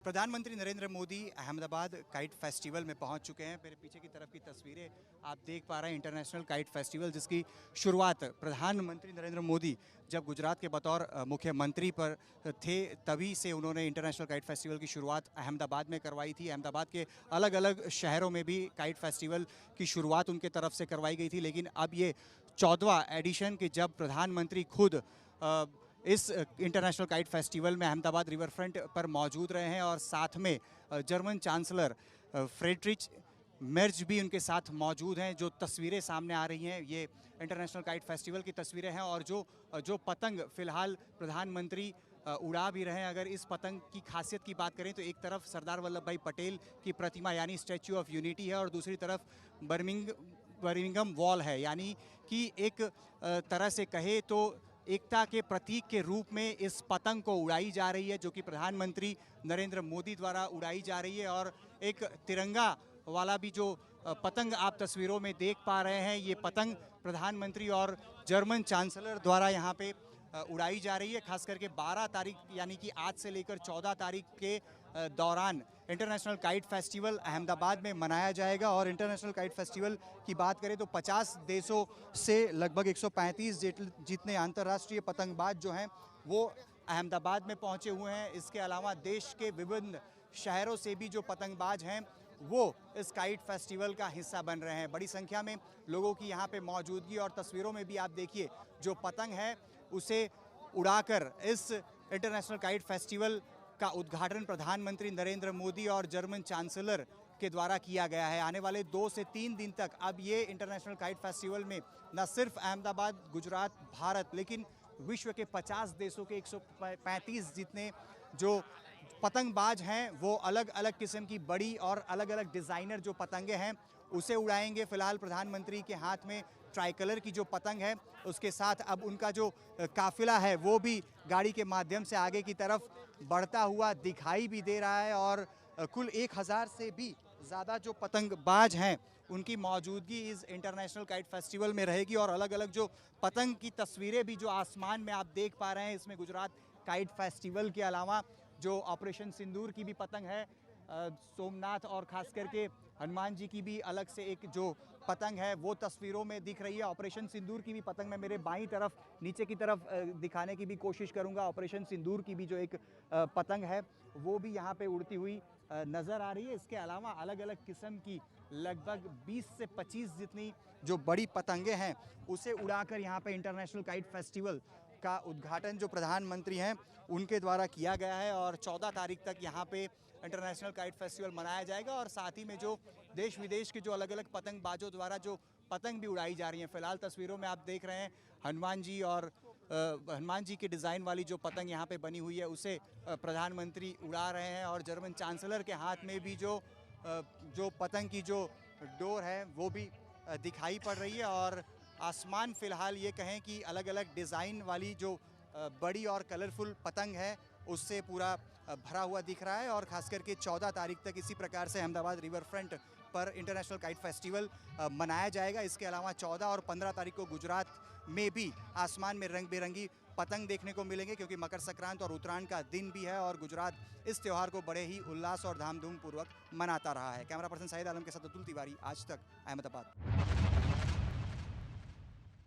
प्रधानमंत्री Narendra Modi Ahmedabad kite festival में पहुंच चुके हैं। मेरे पीछे की तरफ की तस्वीरें आप देख पा रहे हैं, इंटरनेशनल काइट फेस्टिवल जिसकी शुरुआत प्रधानमंत्री नरेंद्र मोदी जब गुजरात के बतौर मुख्यमंत्री पर थे तभी से उन्होंने इंटरनेशनल काइट फेस्टिवल की शुरुआत अहमदाबाद में करवाई थी। अहमदाबाद के अलग अलग शहरों में भी काइट फेस्टिवल की शुरुआत उनके तरफ से करवाई गई थी, लेकिन अब ये 14वां एडिशन के जब प्रधानमंत्री खुद इस इंटरनेशनल काइट फेस्टिवल में अहमदाबाद रिवर फ्रंट पर मौजूद रहे हैं और साथ में जर्मन चांसलर फ्रेडरिच मेर्ज भी उनके साथ मौजूद हैं। जो तस्वीरें सामने आ रही हैं ये इंटरनेशनल काइट फेस्टिवल की तस्वीरें हैं और जो पतंग फिलहाल प्रधानमंत्री उड़ा भी रहे हैं। अगर इस पतंग की खासियत की बात करें तो एक तरफ सरदार वल्लभ भाई पटेल की प्रतिमा यानी स्टैच्यू ऑफ यूनिटी है और दूसरी तरफ बर्मिंघम वॉल है, यानी कि एक तरह से कहे तो एकता के प्रतीक के रूप में इस पतंग को उड़ाई जा रही है, जो कि प्रधानमंत्री नरेंद्र मोदी द्वारा उड़ाई जा रही है। और एक तिरंगा वाला भी जो पतंग आप तस्वीरों में देख पा रहे हैं, ये पतंग प्रधानमंत्री और जर्मन चांसलर द्वारा यहाँ पे उड़ाई जा रही है। खास करके 12 तारीख यानी कि आज से लेकर 14 तारीख के दौरान इंटरनेशनल काइट फेस्टिवल अहमदाबाद में मनाया जाएगा। और इंटरनेशनल काइट फेस्टिवल की बात करें तो 50 देशों से लगभग 135 जितने अंतर्राष्ट्रीय पतंगबाज जो हैं वो अहमदाबाद में पहुंचे हुए हैं। इसके अलावा देश के विभिन्न शहरों से भी जो पतंगबाज हैं वो इस काइट फेस्टिवल का हिस्सा बन रहे हैं। बड़ी संख्या में लोगों की यहाँ पे मौजूदगी और तस्वीरों में भी आप देखिए जो पतंग है उसे उड़ाकर इस इंटरनेशनल काइट फेस्टिवल का उद्घाटन प्रधानमंत्री नरेंद्र मोदी और जर्मन चांसलर के द्वारा किया गया है। आने वाले 2 से 3 दिन तक अब ये इंटरनेशनल काइट फेस्टिवल में न सिर्फ अहमदाबाद, गुजरात, भारत लेकिन विश्व के 50 देशों के 135 जितने जो पतंगबाज हैं वो अलग अलग किस्म की बड़ी और अलग अलग डिज़ाइनर जो पतंगे हैं उसे उड़ाएंगे। फिलहाल प्रधानमंत्री के हाथ में ट्राई कलर की जो पतंग है उसके साथ अब उनका जो काफिला है वो भी गाड़ी के माध्यम से आगे की तरफ बढ़ता हुआ दिखाई भी दे रहा है। और कुल 1000 से भी ज़्यादा जो पतंगबाज हैं उनकी मौजूदगी इस इंटरनेशनल काइट फेस्टिवल में रहेगी। और अलग अलग जो पतंग की तस्वीरें भी जो आसमान में आप देख पा रहे हैं, इसमें गुजरात काइट फेस्टिवल के अलावा जो ऑपरेशन सिंदूर की भी पतंग है, सोमनाथ और खास करके हनुमान जी की भी अलग से एक जो पतंग है वो तस्वीरों में दिख रही है। ऑपरेशन सिंदूर की भी पतंग मैं मेरे बाईं तरफ नीचे की तरफ दिखाने की भी कोशिश करूंगा। ऑपरेशन सिंदूर की भी जो एक पतंग है वो भी यहाँ पे उड़ती हुई नज़र आ रही है। इसके अलावा अलग अलग किस्म की लगभग 20 से 25 जितनी जो बड़ी पतंगे हैं उसे उड़ाकर यहाँ पे इंटरनेशनल काइट फेस्टिवल का उद्घाटन जो प्रधानमंत्री हैं उनके द्वारा किया गया है। और 14 तारीख तक यहाँ पे इंटरनेशनल काइट फेस्टिवल मनाया जाएगा। और साथ ही में जो देश विदेश के जो अलग अलग पतंगबाजों द्वारा जो पतंग भी उड़ाई जा रही हैं, फिलहाल तस्वीरों में आप देख रहे हैं हनुमान जी और हनुमान जी के डिज़ाइन वाली जो पतंग यहाँ पे बनी हुई है उसे प्रधानमंत्री उड़ा रहे हैं। और जर्मन चांसलर के हाथ में भी जो पतंग की जो डोर है वो भी दिखाई पड़ रही है। और आसमान फ़िलहाल ये कहें कि अलग अलग डिज़ाइन वाली जो बड़ी और कलरफुल पतंग है उससे पूरा भरा हुआ दिख रहा है। और ख़ास करके 14 तारीख तक इसी प्रकार से अहमदाबाद रिवर फ्रंट पर इंटरनेशनल काइट फेस्टिवल मनाया जाएगा। इसके अलावा 14 और 15 तारीख को गुजरात में भी आसमान में रंग बिरंगी पतंग देखने को मिलेंगे, क्योंकि मकर संक्रांति और उत्तरायण का दिन भी है और गुजरात इस त्यौहार को बड़े ही उल्लास और धामधूम पूर्वक मनाता रहा है। कैमरा पर्सन शाहिद आलम के साथ अतुल तिवारी, आज तक, अहमदाबाद।